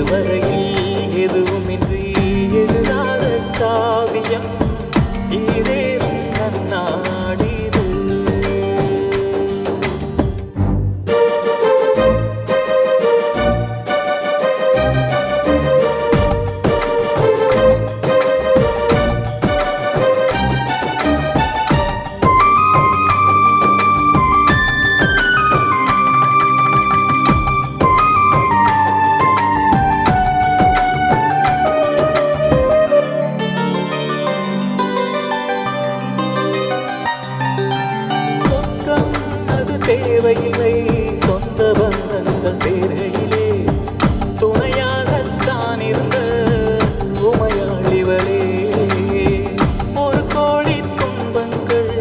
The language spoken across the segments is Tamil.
இதுவரையில் எதுவுமின்றி எழுதாத காவியம் ஈரேறும் நன்னாடிது. தேவையில்லை சொந்த பந்தங்கள் சேர்கையிலே துணையாகத்தான் இருந்த உமையாளிவளே. ஒரு கோழி துன்பங்கள்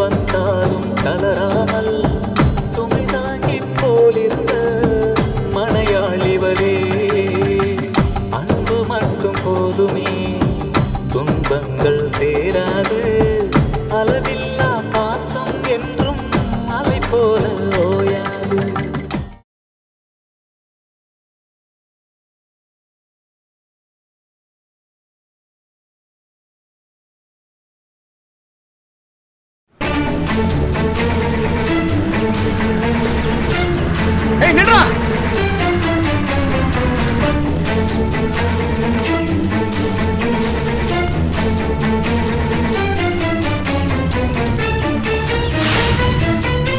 வந்தாலும் கலராமல் சுமை தாங்கி போலிருந்த மனையாளிவளே. அன்பு மட்டும் போதுமே துன்பங்கள் சேராது, அளவில்லா பாசம் என்றும் அலை போல ஓயாது. ஏய் நில்றா.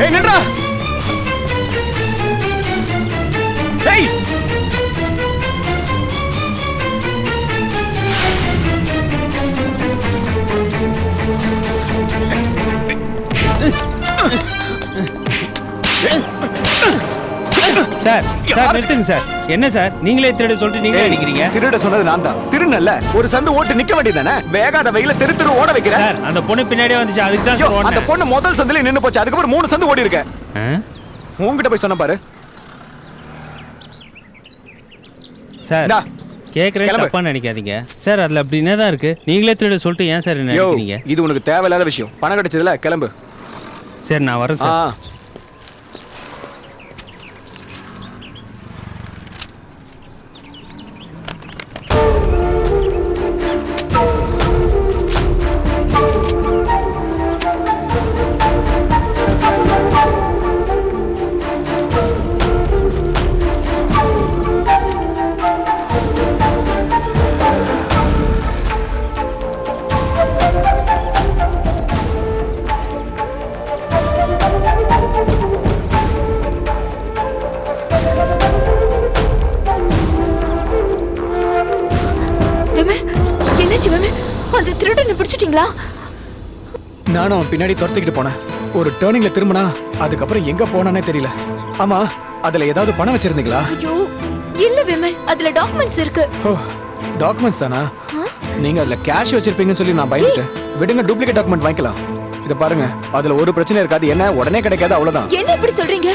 ஏய் நில்றா. ஏய் சார் சார் நிறுத்துங்க சார். என்ன சார் நீங்களே திருட சொல்லிட்டு நீங்களே அடிக்கிறீங்க? திருட சொன்னது நான் தான். திருநல்ல ஒரு சந்து ஓட்டு நிக்க வேண்டியதானே. வேகாத வெயில தெரு தெரு ஓட வைக்கிறேன். சார் அந்த பொண்ணு பின்னாடியே வந்துச்சு, அதுக்கு தான் சார் அந்த பொண்ணு முதல் சந்தில நின்னு போச்சு. அதுக்கப்புறம் 3 சந்து ஓடி இருக்க. உன்கிட்ட போய் சொன்ன பாரு சார். கேக்குறேன், தப்பா நினைக்காதீங்க சார். அதுல அப்படி என்னதான் இருக்கு? நீங்களே திருட சொல்லிட்டு ஏன் சார் என்ன நினைக்கிறீங்க? இது உனக்கு தேவையில்லாத விஷயம். பணம் கிடைச்சதுல கிளம்பு. சரி நான் வரேன் சார். அந்த திருடனை பிடிச்சிட்டீங்களா? நானும் பின்னாடி துரத்திக்கிட்டு போனேன். ஒரு டர்னிங்ல திரும்பினா அதுக்கப்புறம் எங்க போனானே தெரியல. ஆமா, அதுல ஏதாவது பணம் வச்சிருந்தீங்களா? ஐயோ இல்ல விமல், அதுல டாக்குமெண்ட்ஸ் இருக்கு. ஓ டாக்குமெண்ட்ஸ் தானா? நீங்க அதுல கேஷ் வச்சிருப்பீங்கன்னு சொல்லி நான் பயந்துட்டேன். விடுங்க, டூப்ளிகேட் டாக்குமெண்ட் வாங்கிக்கலாம். இத பாருங்க, அதுல ஒரு பிரச்சனை இருக்காது. என்ன உடனே கிடைக்காது, அவ்வளவுதான். என்ன இப்படி சொல்றீங்க?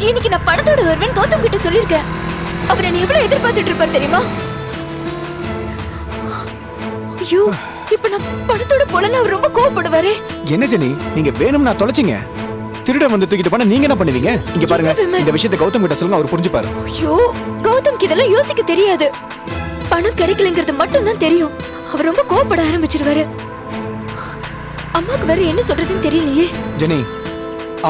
இன்னைக்கு நான் பணத்தோட வருவேன் கௌதம் கிட்ட சொல்லிருக்கேன். அவர் என்ன எவ்வளவு எதிர்பார்த்துட்டு இருப்பார் தெரியுமா? ஐயோ இப்ப நான் பணத்தோட போலனா அவர் ரொம்ப கோவப்படுவாரே. என்ன ஜெனி, நீங்க வேணும் நான் தொலைச்சிங்க. திருடன் வந்து தூக்கிட்டு போனா நீங்க என்ன பண்ணுவீங்க? இங்க பாருங்க, இந்த விஷயத்தை கௌதம் கிட்ட சொல்லுங்க, அவர் புரிஞ்சுப்பாரு. ஐயோ கௌதம்க்கு இதெல்லாம் யோசிக்க தெரியாது. பணம் கிடைக்கலங்கிறது மட்டும் தான் தெரியும். அவர் ரொம்ப கோவப்பட ஆரம்பிச்சிருவாரு. அம்மாக்கு வேற என்ன சொல்றதுன்னு தெரியலையே. ஜெனி,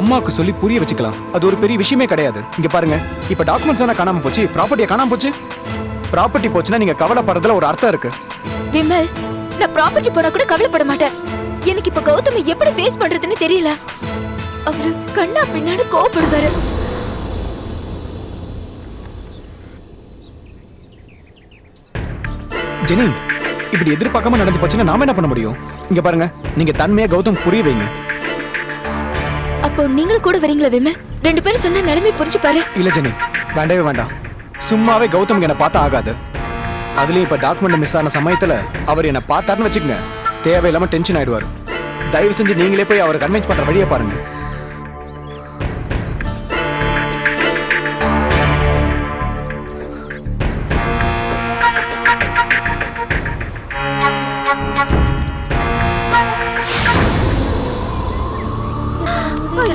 அம்மாக்கு சொல்லி புரிய வச்சுக்கலாம். அது ஒரு பெரிய விஷயமே கிடையாது. இங்க பாருங்க, இப்ப டாக்குமெண்ட்ஸ் எல்லாம் காணாம போச்சு, ப்ராப்பர்ட்டியா காணாம போச்சு. ப்ராப்பர்ட்டி போச்சுன்னா நீங்க கவலைப்படுறதுல ஒரு அர்த்தம் இருக்கு. விமல், நான் ப்ராப்பர்ட்டி போனா கூட கவலைப்பட மாட்டேன். எனக்கு இப்ப கௌதம் எப்படி ஃபேஸ் பண்றதுன்னு தெரியல. அவரு கண்ணா பின்னாடி கோவப்படுவாரு. ஜெனி, இப்படி எதிர்பார்க்காம நடந்து போச்சுன்னா நாம என்ன பண்ண முடியும்? இங்க பாருங்க, நீங்க தன்மையா கௌதம் புரிய வைங்க. அப்போ நீங்களும் கூட வரீங்களா விமல்? 2 பேரும் சொன்ன நிலைமை புரிஞ்சுப்பாரு. இல்ல ஜெனி, வேண்டவே வேண்டாம். சும்மாவே கௌதம் என்ன பார்த்தா ஆகாது. அதுலயும் இப்ப டாக்குமெண்ட் மிஸ் ஆன சமயத்துல அவர் என்ன பார்த்தாருன்னு வச்சுக்கங்க, தேவையில்லாம டென்ஷன் ஆயிடுவாரு. தயவு செஞ்சு நீங்களே போய் அவரை கன்வின்ஸ் பண்ற வழியை பாருங்க.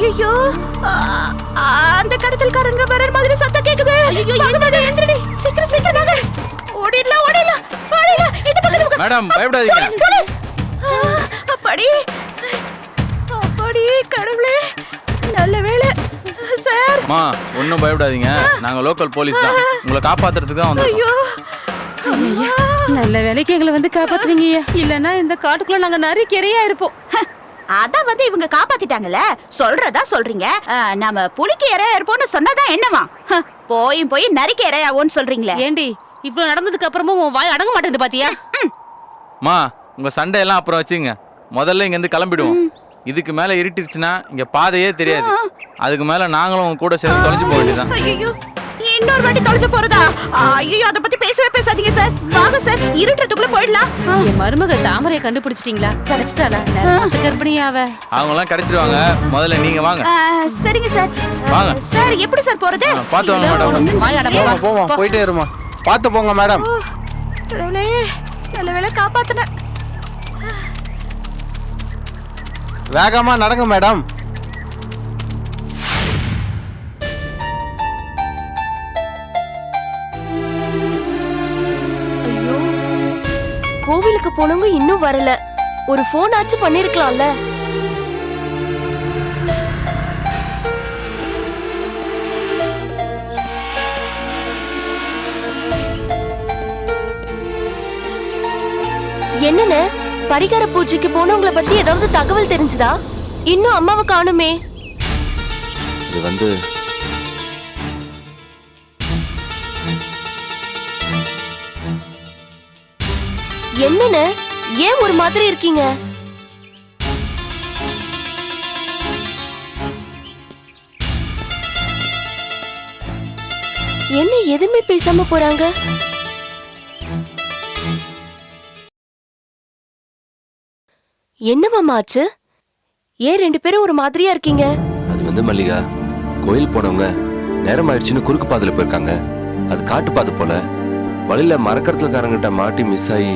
ஐயோ, அந்த கடத்தல்காரங்க வர மாதிரி சத்தம் கேக்குது. ஐயோ எந்திரடி, சீக்கிரம் மேடம் பயப்படாதீங்க. போலீஸ் அப்படி அப்படி கடவுளே நல்ல வேளை சார். மா ஒன்றும் பயப்படாதீங்க, நாங்க லோக்கல் போலீஸ் தான், உங்களை காப்பாத்துறதுக்கு தான் வந்திருக்கோம். ஐயா நல்ல வேலைக்கு எங்களை வந்து காப்பாத்துறீங்க. இல்லன்னா இந்த காட்டுக்குள்ள நாங்க நரிக்கரையா இருப்போம். அதான் வந்து இவங்க காப்பாத்திட்டாங்கல்ல, சொல்றதா சொல்றீங்க. நம்ம புலிக்கு இறையா இருப்போம்னு சொன்னாதான் என்னவா? போய் நரிக்கு இறையாவோன்னு சொல்றீங்களே. ஏண்டி இவ்வளவு நடந்ததுக்கு அப்புறமும் உன் வாய் அடங்க மாட்டேங்குது பாத்தியா? மா உங்க சண்டையெல்லாம் அப்புறம் வச்சுங்க, முதல்ல இங்க இருந்து கிளம்பிடுவோம். இதுக்கு மேல இருட்டிருச்சுன்னா இங்க பாதையே தெரியாது. அதுக்கு மேல நாங்களும் உங்க கூட சேர்ந்து தொலைஞ்சு போக வேண்டியதான். ஐயோ இன்னொரு வாட்டி தொலைஞ்சு போறதா? ஐயோ அதை பத்தி பேசவே பேசாதீங்க சார். வாங்க சார், இருட்டுறதுக்குள்ள போயிடலாம். என் மருமக தாமரையை கண்டுபிடிச்சிட்டீங்களா? கிடைச்சிட்டாளா? கர்ப்பிணியாவ அவங்க எல்லாம் கிடைச்சிருவாங்க, முதல்ல நீங்க வாங்க. சரிங்க சார். வாங்க சார் எப்படி சார் போறது? பார்த்து வாங்க மேடம். வாய் அடங்க போவோம், போயிட்டே இருமா. பார்த்து போங்க மேடம். கடவுளே நல்ல வேளை காப்பாத்துன. வேகமா நடங்க மேடம். ஐயோ, கோவிலுக்கு போனவங்க இன்னும் வரல. ஒரு போன் ஆச்சு பண்ணிருக்கலாம்ல. என்னன்னு பரிகார பூஜைக்கு போனவங்கள பத்தி ஏதாவது தகவல் தெரிஞ்சுதா? இன்னும் அம்மாவை காணுமே. இது வந்து என்னன்னு ஏன் ஒரு மாதிரி இருக்கீங்க? என்ன எதுவுமே பேசாம போறாங்க? என்னமாமா ஆச்சு? ஏன் ரெண்டு பேரும் ஒரு மாதிரியா இருக்கீங்க? அது வந்து மல்லிகா, கோயில் போனவங்க நேரம் ஆயிடுச்சுன்னு குறுக்கு பாதையில போயிருக்காங்க. அது காட்டு பாதை போல. வழியில மரக்கடத்துலக்காரங்கிட்ட மாட்டி மிஸ் ஆகி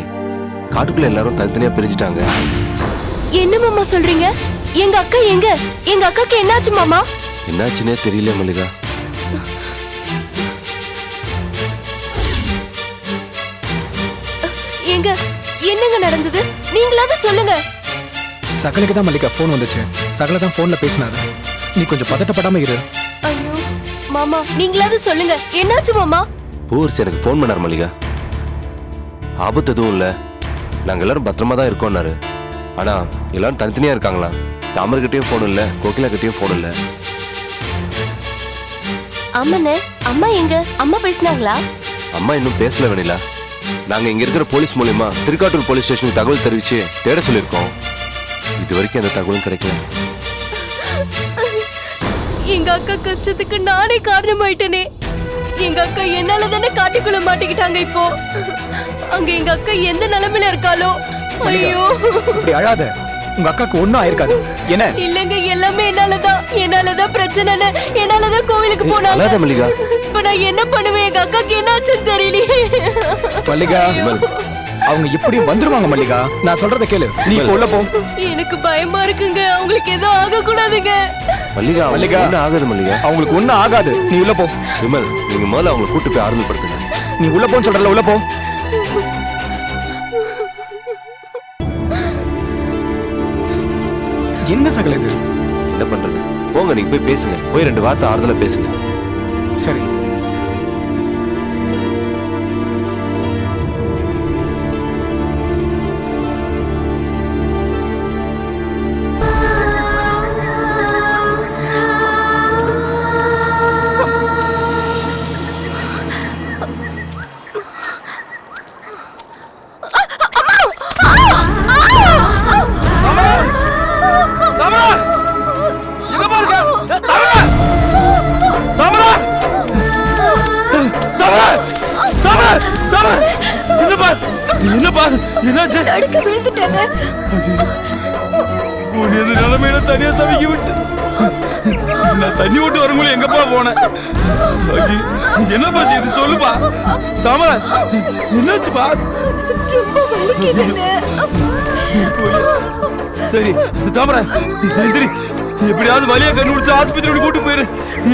காட்டுக்குள்ள எல்லாரும் தனித்தனியா பிரிஞ்சுட்டாங்க. என்ன மாமா சொல்றீங்க? எங்க அக்கா எங்க? எங்க அக்காக்கு என்னாச்சு மாமா? என்னாச்சுன்னே தெரியல மல்லிகா. எங்க என்னங்க நடந்தது? நீங்களாவது சொல்லுங்க. சகலுக்கு தான் மல்லிகா ஃபோன் வந்துச்சு. சகல தான் ஃபோன்ல பேசினாரு. நீ கொஞ்சம் பதட்டப்படாம இரு. ஐயோ மாமா, நீங்களாவது சொல்லுங்க, என்னாச்சு மாமா? பூர்ச்சி எனக்கு ஃபோன் பண்ணார் மல்லிகா. ஆபத்து எதுவும் இல்லை, நாங்கள் எல்லாரும் பத்திரமா தான் இருக்கோம்னாரு. ஆனா எல்லாரும் தனித்தனியா இருக்காங்களா? தாமர்கிட்டயும் ஃபோன் இல்லை, கோகிலா கிட்டயும் ஃபோன் இல்லை. அம்மனே, அம்மா எங்க? அம்மா பேசினாங்களா? அம்மா இன்னும் பேசல வேணிலா. நாங்க இங்க இருக்கிற போலீஸ் மூலியமா திருக்காட்டூர் போலீஸ் ஸ்டேஷனுக்கு தகவல் தெரிவிச்சு தேட சொல்லியிருக்கோம். இது வரைக்கும் அந்த தகவலும் கிடைக்கல. எங்க அக்கா கஷ்டத்துக்கு நானே காரணமாயிட்டேனே. எங்க அக்கா என்னால தானே காட்டுக்குள்ள மாட்டிக்கிட்டாங்க. இப்போ அங்க எங்க அக்கா எந்த நிலைமையில இருக்காளோ. ஐயோ இப்படி அழாத. உங்க அக்காக்கு ஒண்ணும் ஆயிருக்காது. என்ன? இல்லங்க, எல்லாமே என்னாலதான் பிரச்சனை. என்னாலதான் கோவிலுக்கு போனாங்க. அழாத மல்லிகா. இப்ப நான் என்ன பண்ணுவேன்? எங்க அக்காக்கு என்னாச்சுன்னு தெரியலையே. மல்லிகா, அவங்க இப்படியும் வந்துருவாங்க மல்லிகா. நான் சொல்றத கேளு. நீ இப்ப உள்ள போ. எனக்கு பயமா இருக்குங்க. அவங்களுக்கு ஏதோ ஆக கூடாதுங்க. மல்லிகா, மல்லிகா, ஒன்னும் ஆகாது மல்லிகா. அவங்களுக்கு ஒண்ணும் ஆகாது. நீ உள்ள போ. விமல், நீங்க முதல்ல அவங்களை கூட்டு போய் ஆறுதல் படுத்துங்க. நீ உள்ள போன்னு சொல்றல, உள்ள போ. என்ன சகல இது? என்ன பண்றது? போங்க, நீங்க போய் பேசுங்க. போய் 2 வார்த்தை ஆறுதலா பேசுங்க. சரி. தடுக்க விழுந்துட்டாங்க. நிலைமையில தனியா தவிக்க விட்டு நான் தண்ணி விட்டு வரும்போது எங்கப்பா போனேன்? என்னப்பா செய்து சொல்லுப்பா. தாமரை என்னாச்சுப்பா? ரொம்ப வலிக்குதுங்க. சரி தாமரை எந்திரி, எப்படியாவது வலியா கண்டுபிடிச்சு ஆஸ்பத்திரி கூட்டு போயிரு.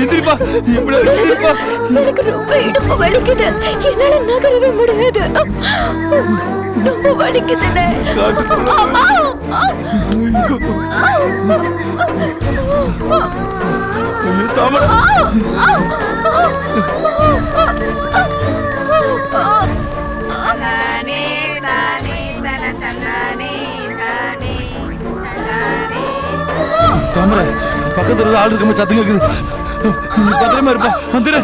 எந்திரிப்பா, எப்படியாவது எந்திரிப்பா. எனக்கு ரொம்ப இடுப்பு வலிக்குது. என்னால நகரவே முடியாது. ரொம்ப வலிக்குதுண்ணே. அம்மா. தாமரை பக்கத்துல ஆள் இருக்க சத்தம் கேக்குது. பத்திரமா இருப்பா வந்துடு.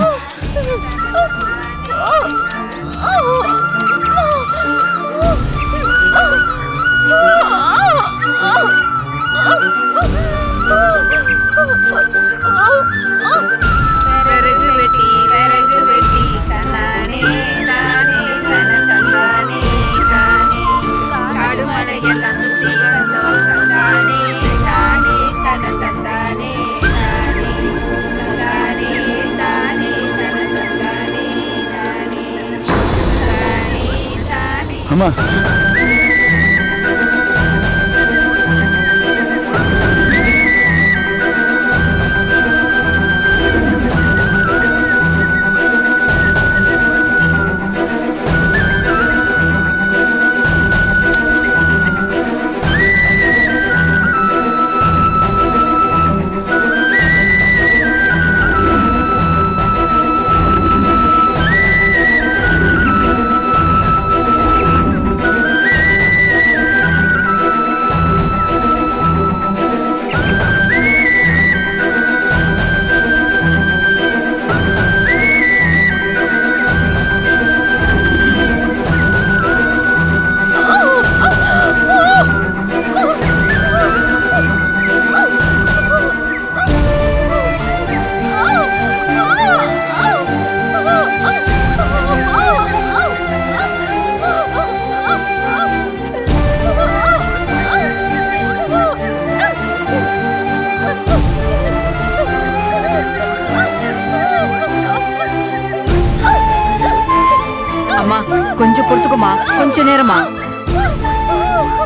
அம்மா கொஞ்சம் பொறுத்துக்குமா, கொஞ்ச நேரமா.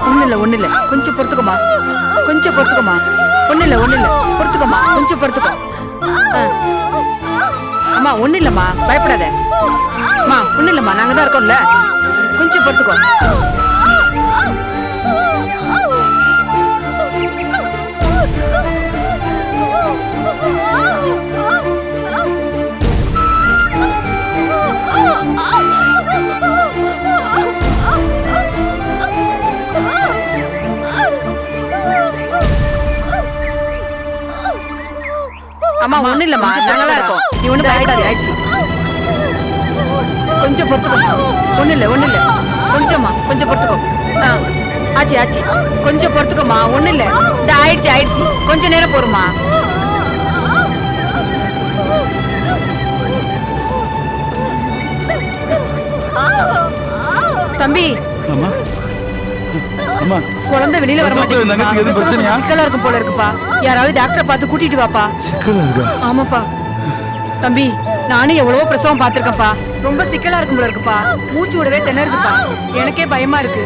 ஒண்ணு இல்ல கொஞ்சம் பொறுத்துக்குமா, கொஞ்சம் பொறுத்துக்குமா. ஒண்ணு இல்ல பொறுத்துக்குமா, கொஞ்சம் பொறுத்துக்கோ. அம்மா ஒண்ணு இல்லம்மா, பயப்படாத. அம்மா ஒண்ணு இல்லம்மா, நாங்க தான் இருக்கோம்ல, கொஞ்சம் பொறுத்துக்கோ. அம்மா ஒண்ணு இல்லம்மா, நாங்களாம் இருக்கோம், நீ ஒண்ணு பயப்படாத. ஆயிடுச்சு, கொஞ்சம் பொறுத்துக்கோ. ஒண்ணு இல்ல கொஞ்சமா, கொஞ்சம் பொறுத்துக்கோ. ஆச்சு கொஞ்சம் பொறுத்துக்கோமா. ஒண்ணு இல்ல, இந்த ஆயிடுச்சு கொஞ்ச நேரம் போருமா. தம்பி குழந்தை வெளியில வர மாட்டேங்குது, சிக்கலா இருக்கும் போல இருக்குப்பா. யாராவது டாக்டரை பார்த்து கூட்டிட்டு வாப்பா. ஆமாப்பா தம்பி, நானும் எவ்வளவோ பிரசவம் பார்த்திருக்கேன்ப்பா. ரொம்ப சிக்கலா இருக்கும் போல இருக்குப்பா, மூச்சு விடவே திணறுதுப்பா. எனக்கே பயமா இருக்கு.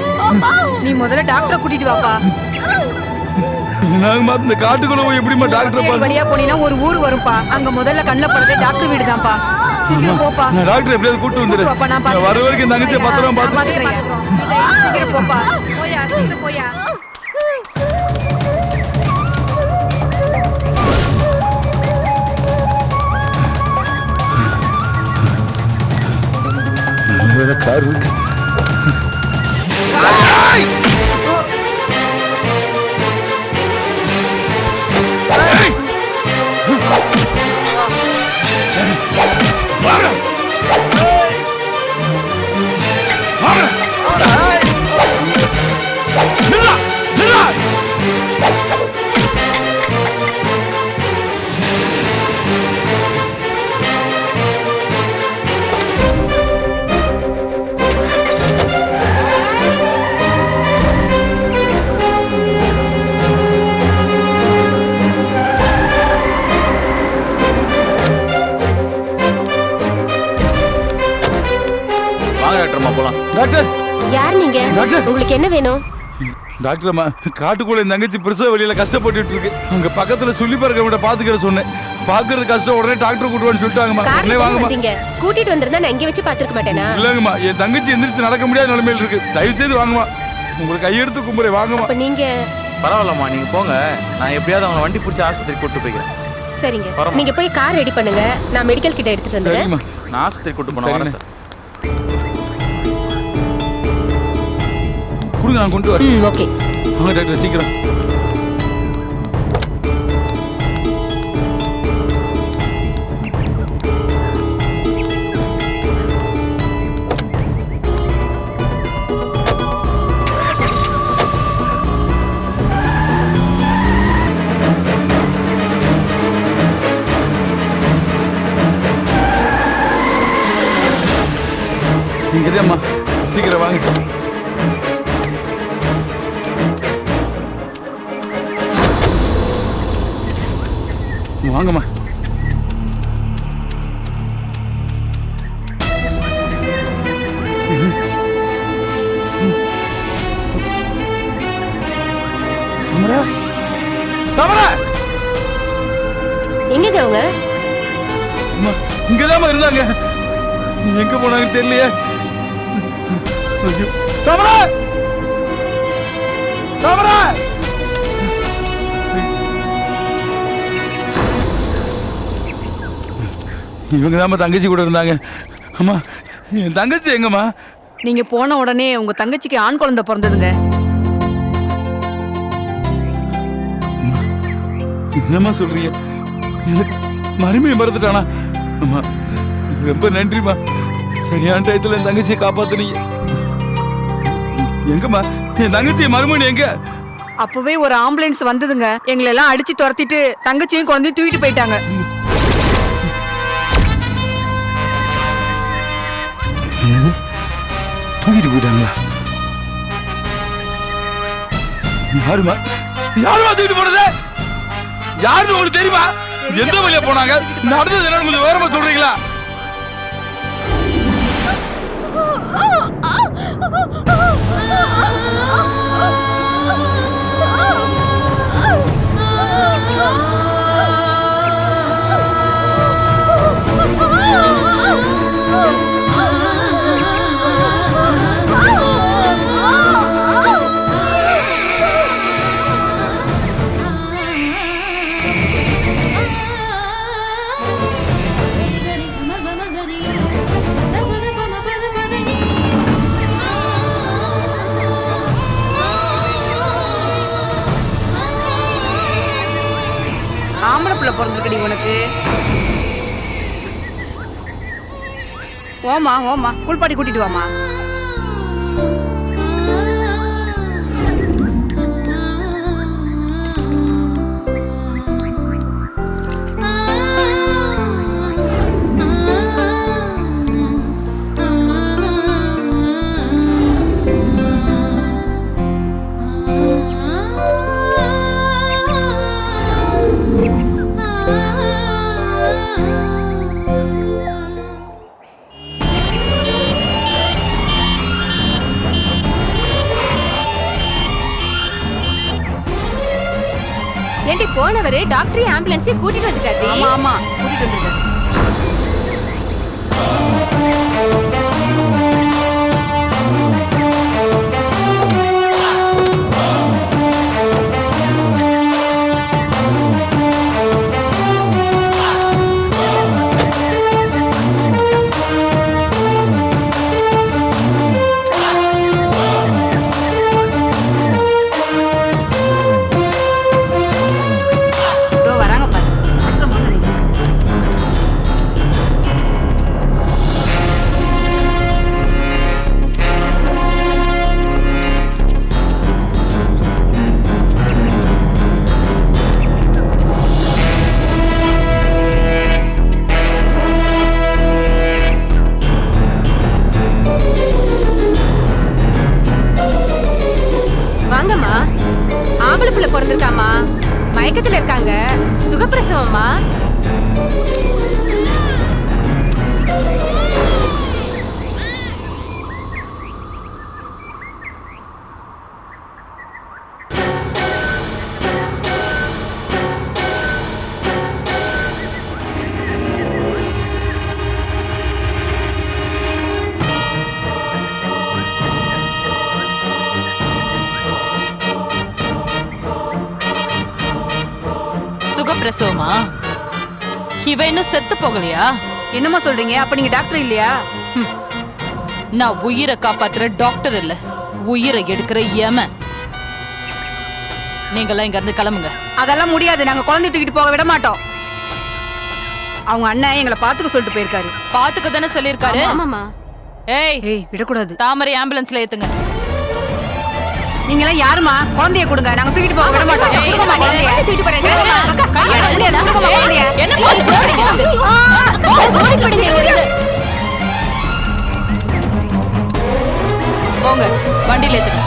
நீ முதல்ல டாக்டரை கூட்டிட்டு வாப்பா. இந்த காட்டுக்குள்ள எப்படிமா டாக்டர் வழியா போனீங்கன்னா ஒரு ஊர் வரும்பா, அங்க முதல்ல கண்ணில் படுறதே டாக்டர் வீடு தான்ப்பா. சீக்கிரம் போப்பா. டாக்டர் எப்படியாவது கூட்டு வந்துரு. வர வரைக்கும் தங்கச்சி பத்திரம் பார்த்து. சீக்கிரம் போப்பா. போயா, சீக்கிரம் போயா. கார் இருக்கு. டாக்டர் யார் நீங்க? உங்களுக்கு என்ன வேணும்? டாக்டர் அம்மா, காட்டுக்குள்ள தங்கச்சி பிரசவ வழியில கஷ்டப்பட்டு இருக்கு. அங்க பக்கத்துல சொல்லி பாருங்க பாத்துக்கிற சொன்னேன். பாக்குறது கஷ்டம், உடனே டாக்டர் கூட்டுவான்னு சொல்லிட்டாங்கம்மா. உடனே வாங்கம்மா. கூட்டிட்டு வந்திருந்தா நான் இங்க வச்சு பாத்துருக்க மாட்டேனா? இல்லங்கம்மா, என் தங்கச்சி எந்திரிச்சு நடக்க முடியாத நிலைமையில இருக்கு. தயவு செய்து வாங்கம்மா, உங்களுக்கு கையெடுத்து கும்புறேன், வாங்கம்மா. அப்ப நீங்க பரவாயில்லம்மா, நீங்க போங்க. நான் எப்படியாவது அவங்களை வண்டி பிடிச்சி ஆஸ்பத்திரிக்கு கூட்டு போய்க்கிறேன். சரிங்க, வரமா. நீங்க போய் கார் ரெடி பண்ணுங்க, நான் மெடிக்கல் கிட்ட எடுத்துட்டு வந்துடுறேன். சரிம்மா. நான் ஆஸ்பத்திரி கூட்டு போன வரேன் சார். கொடுங்க, நான் கொண்டு வரேன். ஓகே. வாங்க டாக்டர், சீக்கிரம். இங்கதேம்மா, சீக்கிரம் வாங்க. வாங்கம்மா. எங்க அவங்க? இங்கதாம்மா இருந்தாங்க, எங்க போனாங்க தெரியலையே. தாமரை, தாமரை. இவங்க தான் தங்கச்சி கூட இருந்தாங்க. அம்மா, என் தங்கச்சி எங்கம்மா? நீங்க போன உடனே உங்க தங்கச்சிக்கு ஆண் குழந்தை பிறந்ததுங்க. என்னம்மா சொல்றீங்க? மறுமையை மறந்துட்டானா? அம்மா, ரொம்ப நன்றிம்மா. சரியான டயத்துல என் தங்கச்சியை காப்பாத்துனீங்க. எங்கம்மா என் தங்கச்சி மறுமணி எங்க? அப்பவே ஒரு ஆம்புலன்ஸ் வந்ததுங்க, எங்களை எல்லாம் அடிச்சு துரத்திட்டு தங்கச்சியும் குழந்தையும் தூக்கிட்டு போயிட்டாங்க. தூக்கிட்டு போயிட்டாங்களா? யாருமா யாருமா தூக்கிட்டு போனது? யாருன்னு உங்களுக்கு தெரியுமா? எந்த வழியா போனாங்க? நடந்தது என்னன்னு கொஞ்சம் விவரமா சொல்றீங்களா? ஆம்பளை பிள்ளை பிறந்திருக்கடி உனக்கு. ஓமா ஓமா, குளிப்பாட்டி கூட்டிட்டு வாமா. ஏண்டி போனவரு டாக்டர் ஆம்புலன்ஸை கூட்டிட்டு வந்துட்டாரு. ஆமா ஆமா, கூட்டிட்டு வந்துட்டாரு. சுகப்பிரசவமா? இவ இன்னும் செத்து போகலையா? என்னம்மா சொல்றீங்க? அப்ப நீங்க டாக்டர் இல்லையா? நான் உயிரை காப்பாத்துற டாக்டர் இல்ல, உயிரை எடுக்கிற யமன். நீங்களாம் இங்க இருந்து கிளம்புங்க. அதெல்லாம் முடியாது. நாங்க குழந்தை தூக்கிட்டு போக விட மாட்டோம். அவங்க அண்ணன் எங்களை பாத்துக்க சொல்லிட்டு போயிருக்காரு. பாத்துக்க தானே சொல்லிருக்காரு. ஆமாமா. ஏய் ஏய் விடக்கூடாது. தாமரை ஆம்புலன்ஸ்ல ஏத்துங்க. நீங்க எல்லாம் யாருமா? குழந்தைய கொடுங்க, நாங்க தூக்கிட்டு போக விட மாட்டோம். கொடுங்கம்மா குழந்தைய. தூக்கிட்டு போறேன். கையால முடியாது. கொடுங்கம்மா குழந்தைய. என்ன போறீங்க? போங்க, வண்டியில ஏத்துங்க.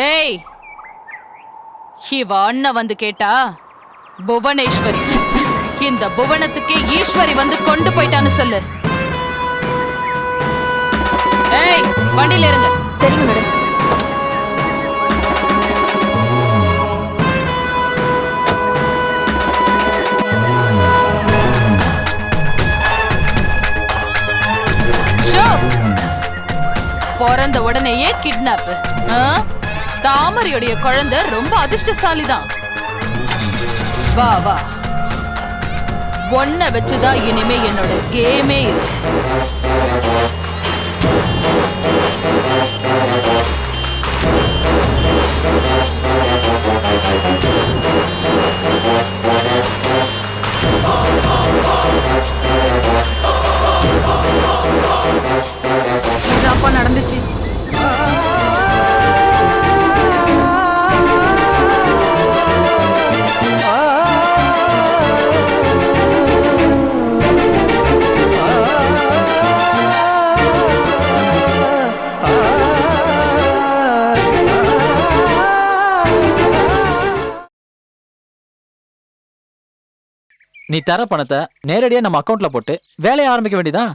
ஏய், இவ அண்ணன் வந்து கேட்டா புவனேஸ்வரி, இந்த புவனத்துக்கே ஈஸ்வரி வந்து கொண்டு போயிட்டான்னு சொல்லு. ஏய், வண்டியில இருங்க. சரிங்க மேடம். பிறந்த உடனேயே கிட்னாப். தாமரையுடைய குழந்தை ரொம்ப அதிர்ஷ்டசாலிதான். வா வா, ஒன்ன வச்சுதான் இனிமே என்னோட கேமே இருக்கு. அப்பா நடந்துச்சு. நீ தர பணத்தை நேரடியா நம்ம அக்கவுண்ட்ல போட்டு வேலையை ஆரம்பிக்க வேண்டியதான்.